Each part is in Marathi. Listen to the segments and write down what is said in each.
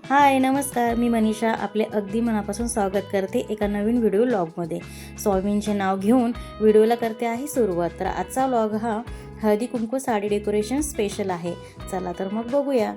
हाय नमस्कार, मी मनीषा आपले अगदी मनापासून स्वागत करते एका नवीन व्हिडिओ व्लॉगमध्ये। स्वामींचे नाव घेऊन व्हिडिओला करते आहे सुरुवात। तर आजचा व्लॉग हा हळदी कुंकू साडी डेकोरेशन स्पेशल आहे। चला तर मग बघूया।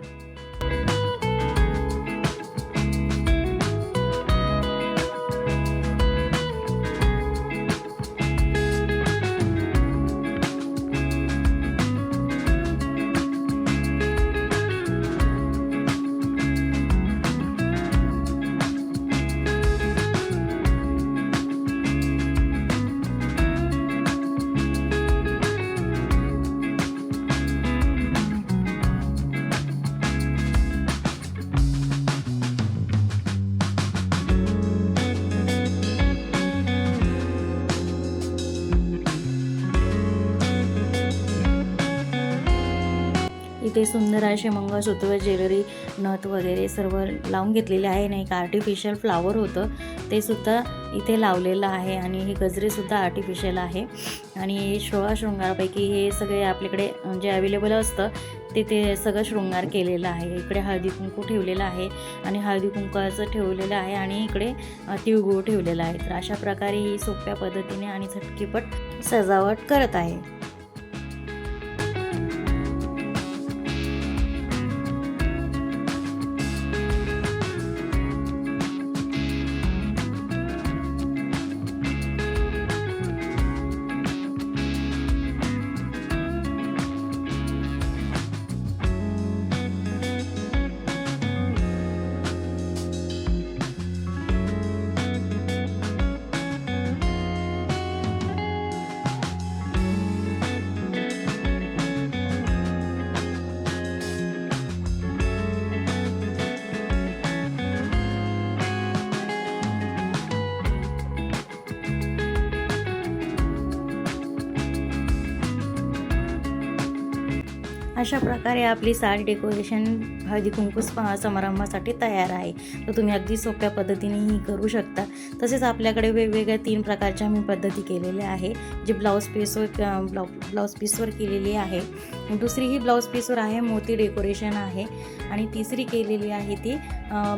इथे सुंदर असे मंगळसूत्र ज्वेलरी नथ वगैरे सर्व लावून घेतलेले आहे आणि एक आर्टिफिशियल फ्लावर होतं ते सुद्धा इथे लावलेलं आहे आणि हे गजरे सुद्धा आर्टिफिशियल आहे आणि 16 शृंगारापैकी हे सगळे आपल्याकडे जे अवेलेबल असतं ते सगळं शृंगार केलेलं आहे। इकडे हळदी कुंकू ठेवलेलं आहे आणि हळदी कुंकाचं ठेवलेलं आहे आणि इकडे तिळगुळ ठेवलेला आहे। तर अशा प्रकारे ही सोप्या पद्धतीने आणि झटकीपट सजावट करत आहे। अशा प्रकारे आपली साडी डेकोरेशन हळदी कुंकू समारंभासाठी तयार आहे। तर तुम्ही अगदी सोप्या पद्धतीनेही करू शकता। तसेच आपल्याकडे वेगवेगळ्या 3 प्रकारच्या मी पद्धती केलेल्या आहे, जे ब्लाऊज पीसवर केलेली आहे। दुसरी ही ब्लाऊज पीसवर आहे, मोती डेकोरेशन आहे आणि तिसरी केलेली आहे ती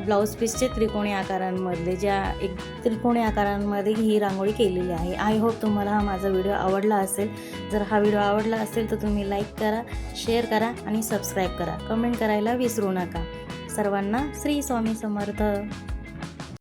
ब्लाऊज पीसचे त्रिकोणी आकारांमधले ज्या एक त्रिकोणी आकारांमध्ये ही रांगोळी केलेली आहे। आय होप तुम्हाला हा माझा व्हिडिओ आवडला असेल। जर हा व्हिडिओ आवडला असेल तर तुम्ही लाईक करा, शेअर करा आणि सबस्क्राईब करा। कमेंट करायला विसरू नका। सर्वांना श्री स्वामी समर्थ।